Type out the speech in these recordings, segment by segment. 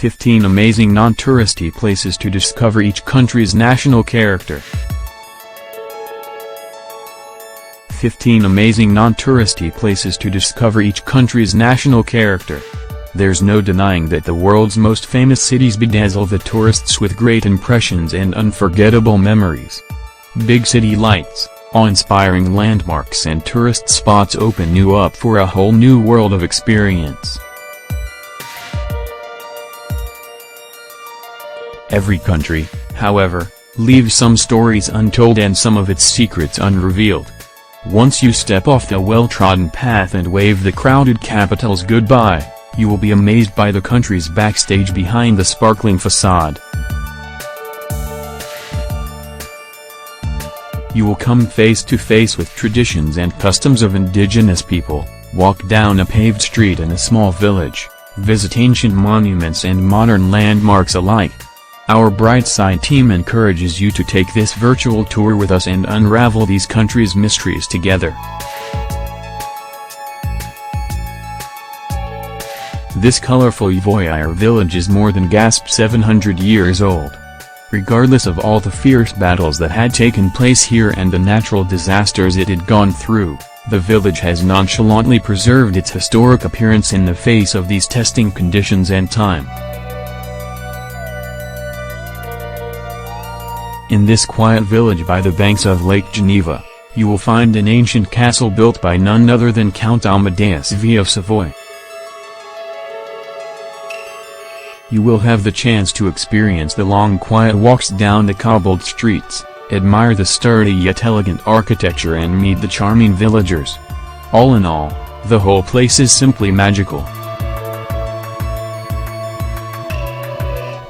15 amazing non-touristy places to discover each country's national character. 15 amazing non-touristy places to discover each country's national character. There's no denying that the world's most famous cities bedazzle the tourists with great impressions and unforgettable memories. Big city lights, awe-inspiring landmarks and tourist spots open you up for a whole new world of experience. Every country, however, leaves some stories untold and some of its secrets unrevealed. Once you step off the well-trodden path and wave the crowded capitals goodbye, you will be amazed by the country's backstage behind the sparkling facade. You will come face to face with traditions and customs of indigenous people, walk down a paved street in a small village, visit ancient monuments and modern landmarks alike. Our Brightside team encourages you to take this virtual tour with us and unravel these countries' mysteries together. This colorful voyeur village is more than 700 years old. Regardless of all the fierce battles that had taken place here and the natural disasters it had gone through, the village has nonchalantly preserved its historic appearance in the face of these testing conditions and time. In this quiet village by the banks of Lake Geneva, you will find an ancient castle built by none other than Count Amadeus V of Savoy. You will have the chance to experience the long quiet walks down the cobbled streets, admire the sturdy yet elegant architecture and meet the charming villagers. All in all, the whole place is simply magical.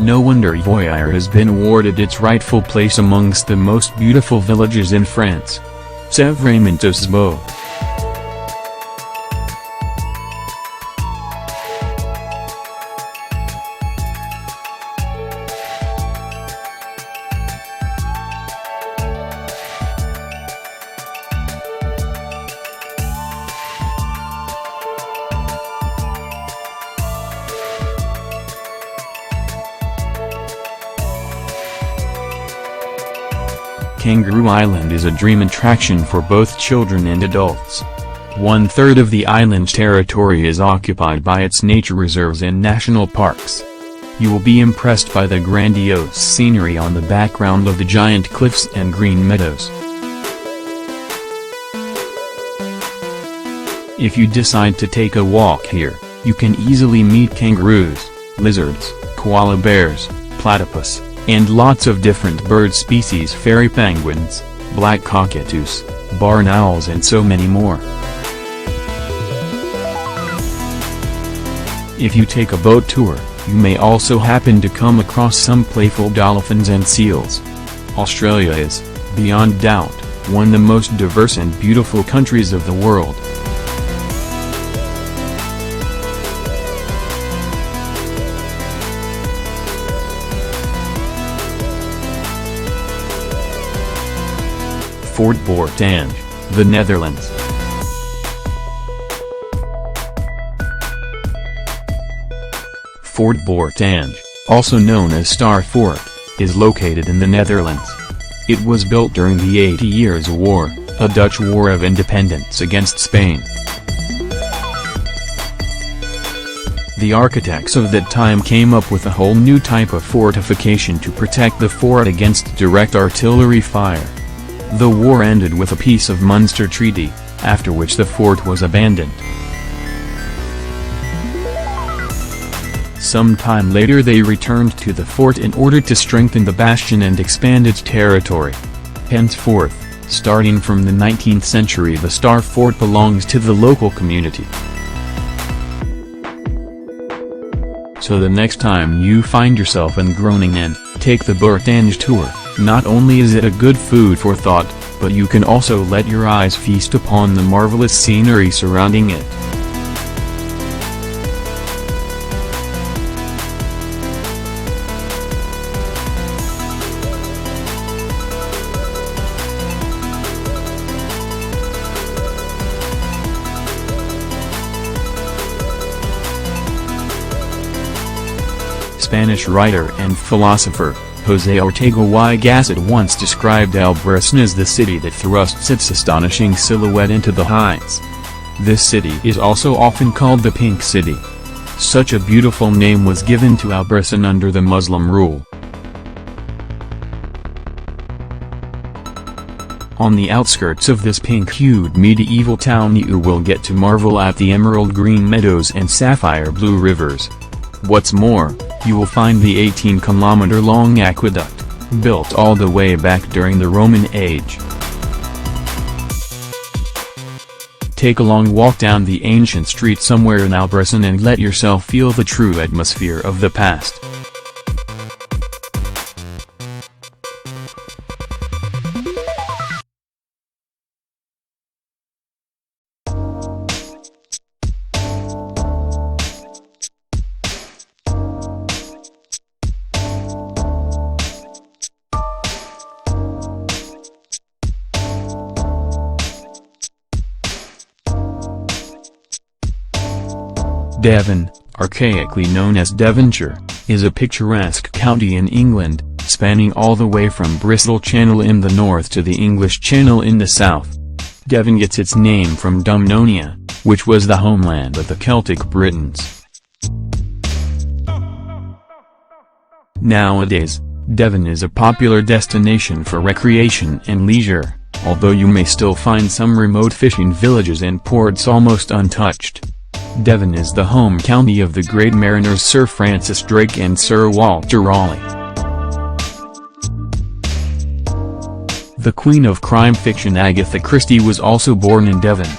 No wonder Voyeur has been awarded its rightful place amongst the most beautiful villages in France. C'est vraiment beau. Kangaroo Island is a dream attraction for both children and adults. 1/3 of the island's territory is occupied by its nature reserves and national parks. You will be impressed by the grandiose scenery on the background of the giant cliffs and green meadows. If you decide to take a walk here, you can easily meet kangaroos, lizards, koala bears, platypus, and lots of different bird species, fairy penguins, black cockatoos, barn owls and so many more. If you take a boat tour, you may also happen to come across some playful dolphins and seals. Australia is, beyond doubt, one of the most diverse and beautiful countries of the world. Fort Bortange, the Netherlands. Fort Bortange, also known as Star Fort, is located in the Netherlands. It was built during the 80 Years' War, a Dutch war of independence against Spain. The architects of that time came up with a whole new type of fortification to protect the fort against direct artillery fire. The war ended with a Peace of Munster Treaty, after which the fort was abandoned. Some time later they returned to the fort in order to strengthen the bastion and expand its territory. Henceforth, starting from the 19th century, the Star Fort belongs to the local community. So the next time you find yourself in Groningen, take the Bortange tour. Not only is it a good food for thought, but you can also let your eyes feast upon the marvelous scenery surrounding it. Spanish writer and philosopher, José Ortega y Gasset once described Albarracín as the city that thrusts its astonishing silhouette into the heights. This city is also often called the Pink City. Such a beautiful name was given to Albarracín under the Muslim rule. On the outskirts of this pink-hued medieval town you will get to marvel at the emerald green meadows and sapphire blue rivers. What's more, you will find the 18-kilometer-long aqueduct, built all the way back during the Roman age. Take a long walk down the ancient street somewhere in Albarracín and let yourself feel the true atmosphere of the past. Devon, archaically known as Devonshire, is a picturesque county in England, spanning all the way from Bristol Channel in the north to the English Channel in the south. Devon gets its name from Dumnonia, which was the homeland of the Celtic Britons. Nowadays, Devon is a popular destination for recreation and leisure, although you may still find some remote fishing villages and ports almost untouched. Devon is the home county of the great mariners Sir Francis Drake and Sir Walter Raleigh. The queen of crime fiction Agatha Christie was also born in Devon.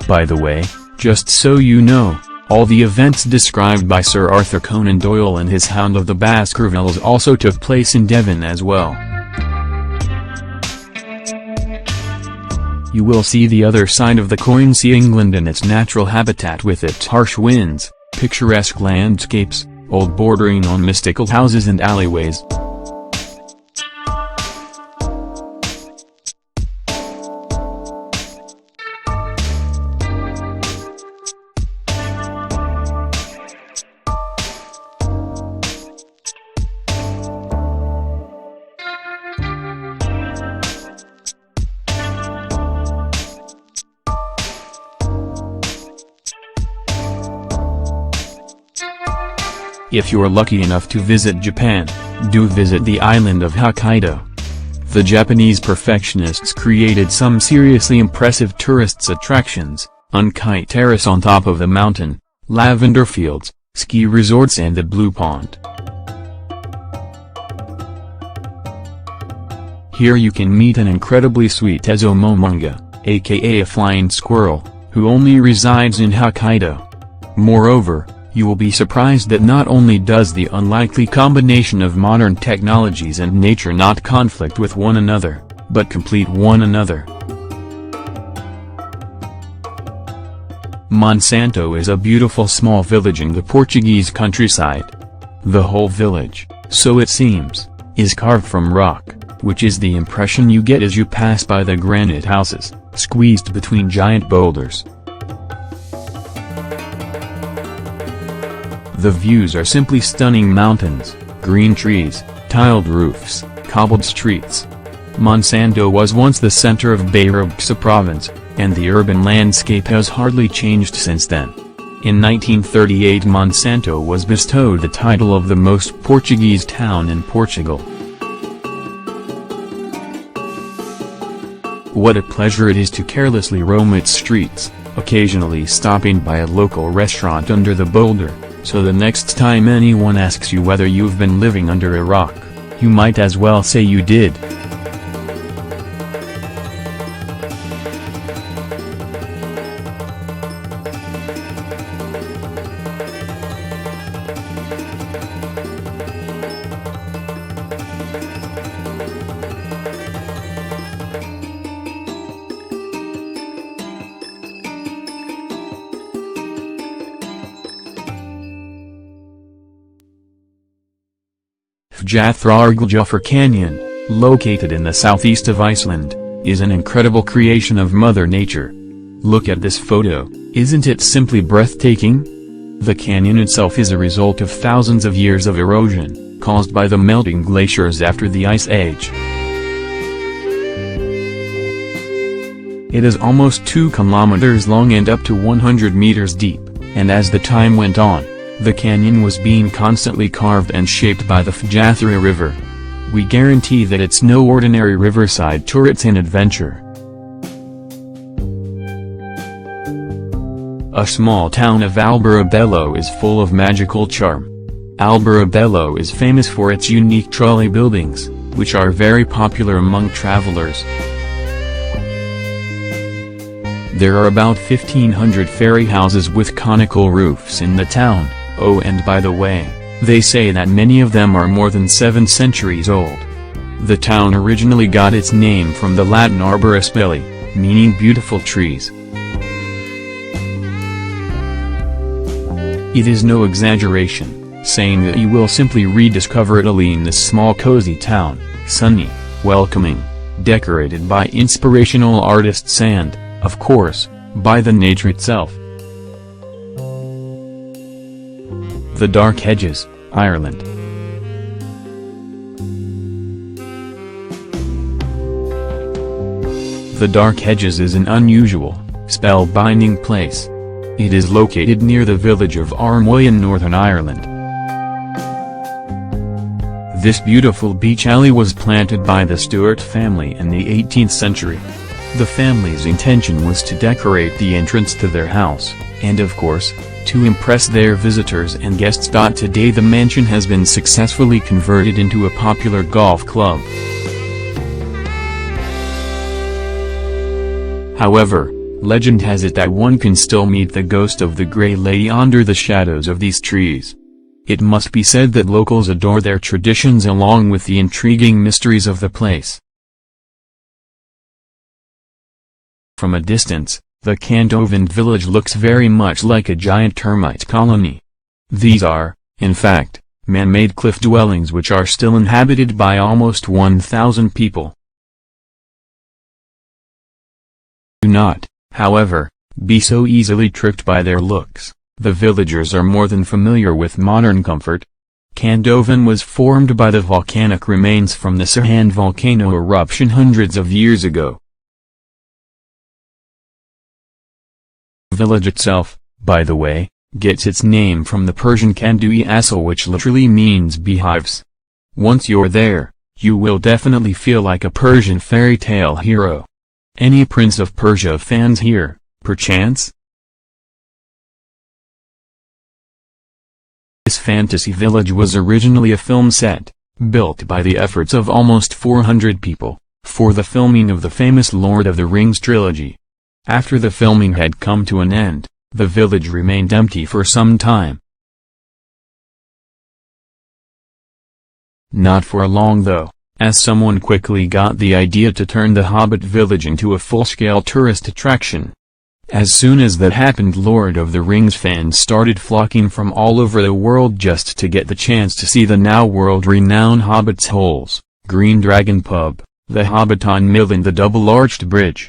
By the way, just so you know, all the events described by Sir Arthur Conan Doyle and his Hound of the Baskervilles also took place in Devon as well. You will see the other side of the coin, see England in its natural habitat with its harsh winds, picturesque landscapes, old bordering on mystical houses and alleyways. If you're lucky enough to visit Japan, do visit the island of Hokkaido. The Japanese perfectionists created some seriously impressive tourist attractions: Unkai Terrace on top of the mountain, lavender fields, ski resorts and the Blue Pond. Here you can meet an incredibly sweet Ezomomonga, aka a flying squirrel, who only resides in Hokkaido. Moreover, you will be surprised that not only does the unlikely combination of modern technologies and nature not conflict with one another, but complete one another. Monsanto is a beautiful small village in the Portuguese countryside. The whole village, so it seems, is carved from rock, which is the impression you get as you pass by the granite houses, squeezed between giant boulders. The views are simply stunning: mountains, green trees, tiled roofs, cobbled streets. Monsanto was once the center of Beirubça province, and the urban landscape has hardly changed since then. In 1938 Monsanto was bestowed the title of the most Portuguese town in Portugal. What a pleasure it is to carelessly roam its streets, occasionally stopping by a local restaurant under the boulder, so the next time anyone asks you whether you've been living under a rock, you might as well say you did. Fjallajökull Canyon, located in the southeast of Iceland, is an incredible creation of Mother Nature. Look at this photo, isn't it simply breathtaking? The canyon itself is a result of thousands of years of erosion, caused by the melting glaciers after the Ice Age. It is almost 2 kilometers long and up to 100 meters deep, and as the time went on, the canyon was being constantly carved and shaped by the Façade River. We guarantee that it's no ordinary riverside tour, it's an adventure. A small town of Alberobello is full of magical charm. Alberobello is famous for its unique trolley buildings, which are very popular among travelers. There are about 1,500 ferry houses with conical roofs in the town. Oh, and by the way, they say that many of them are more than 7 centuries old. The town originally got its name from the Latin arborus belli, meaning beautiful trees. It is no exaggeration, saying that you will simply rediscover Italy in this small cozy town, sunny, welcoming, decorated by inspirational artists and, of course, by the nature itself. The Dark Hedges, Ireland. The Dark Hedges is an unusual, spellbinding place. It is located near the village of Armoy in Northern Ireland. This beautiful beach alley was planted by the Stuart family in the 18th century. The family's intention was to decorate the entrance to their house, and of course, to impress their visitors and guests. Today the mansion has been successfully converted into a popular golf club. However, legend has it that one can still meet the ghost of the Grey Lady under the shadows of these trees. It must be said that locals adore their traditions along with the intriguing mysteries of the place. From a distance, the Candovan village looks very much like a giant termite colony. These are, in fact, man-made cliff dwellings which are still inhabited by almost 1,000 people. Do not, however, be so easily tricked by their looks. The villagers are more than familiar with modern comfort. Candovan was formed by the volcanic remains from the Sirhan volcano eruption hundreds of years ago. The village itself, by the way, gets its name from the Persian kandui asal, which literally means beehives. Once you're there, you will definitely feel like a Persian fairy tale hero. Any Prince of Persia fans here, perchance? This fantasy village was originally a film set, built by the efforts of almost 400 people, for the filming of the famous Lord of the Rings trilogy. After the filming had come to an end, the village remained empty for some time. Not for long though, as someone quickly got the idea to turn the Hobbit village into a full-scale tourist attraction. As soon as that happened, Lord of the Rings fans started flocking from all over the world just to get the chance to see the now world-renowned Hobbit's Holes, Green Dragon Pub, the Hobbiton Mill and the Double-Arched Bridge.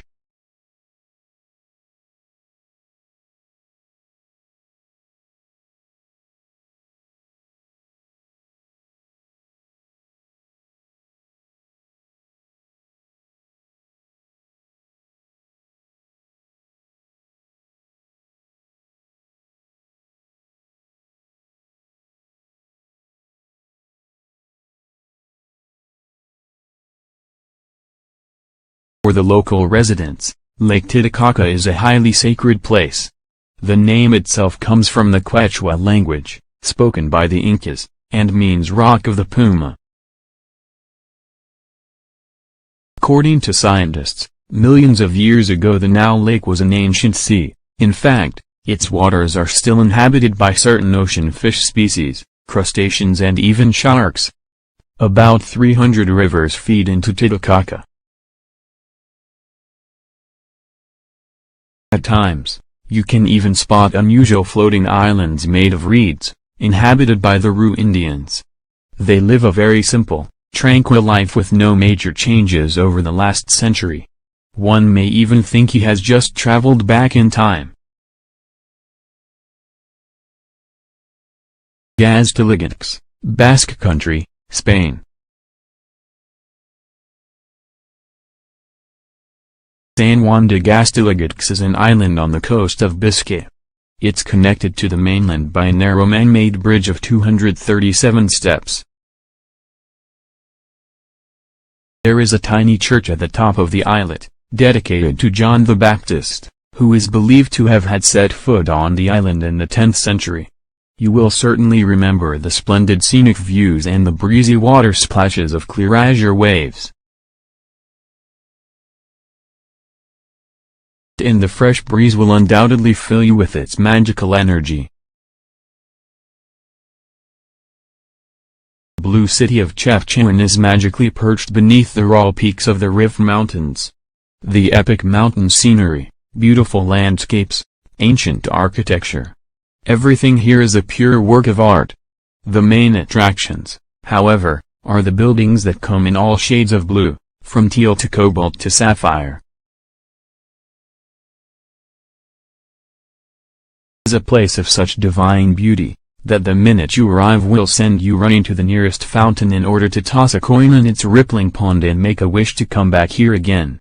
For the local residents, Lake Titicaca is a highly sacred place. The name itself comes from the Quechua language, spoken by the Incas, and means Rock of the Puma. According to scientists, millions of years ago the now lake was an ancient sea. In fact, its waters are still inhabited by certain ocean fish species, crustaceans and even sharks. About 300 rivers feed into Titicaca. At times, you can even spot unusual floating islands made of reeds, inhabited by the Ru Indians. They live a very simple, tranquil life with no major changes over the last century. One may even think he has just traveled back in time. Gaztelugatx, Basque Country, Spain. San Juan de Gaztelugatx is an island on the coast of Biscay. It's connected to the mainland by a narrow man-made bridge of 237 steps. There is a tiny church at the top of the islet, dedicated to John the Baptist, who is believed to have had set foot on the island in the 10th century. You will certainly remember the splendid scenic views and the breezy water splashes of clear azure waves. And the fresh breeze will undoubtedly fill you with its magical energy. The blue city of Chefchaouen is magically perched beneath the raw peaks of the Rif Mountains. The epic mountain scenery, beautiful landscapes, ancient architecture. Everything here is a pure work of art. The main attractions, however, are the buildings that come in all shades of blue, from teal to cobalt to sapphire. It is a place of such divine beauty, that the minute you arrive will send you running to the nearest fountain in order to toss a coin in its rippling pond and make a wish to come back here again.